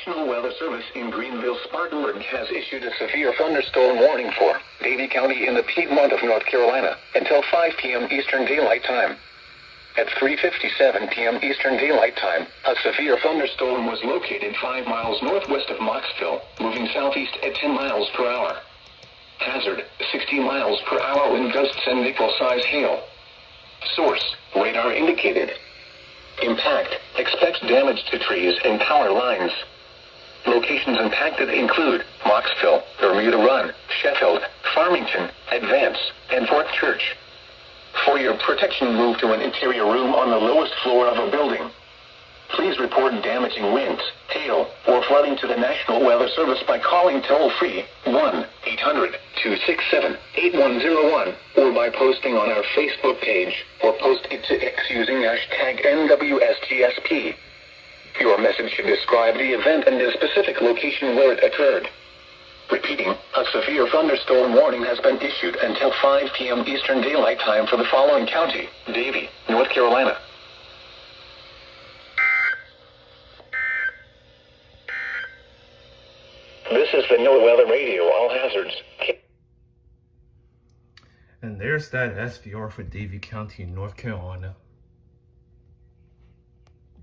National Weather Service in Greenville-Spartanburg has issued a severe thunderstorm warning for Davie County in the Piedmont of North Carolina until 5 p.m. Eastern Daylight Time. At 3:57 p.m. Eastern Daylight Time, a severe thunderstorm was located 5 miles northwest of Moxville, moving southeast at 10 miles per hour. Hazard, 60 miles per hour wind gusts and nickel-size hail. Source, radar indicated. Impact, expect damage to trees and power lines. Locations impacted include Moxville, Bermuda Run, Sheffield, Farmington, Advance, and Fort Church. For your protection, move to an interior room on the lowest floor of a building. Please report damaging winds, hail, or flooding to the National Weather Service by calling toll-free 1-800-267-8101 or by posting on our Facebook page or post it to X using hashtag NWSGSP. Your message should describe the event and the specific location where it occurred. Repeating, a severe thunderstorm warning has been issued until 5 p.m. Eastern Daylight Time for the following county: Davie, North Carolina. This is the NOAA Radio, all hazards. And there's that SVR for Davie County in North Carolina.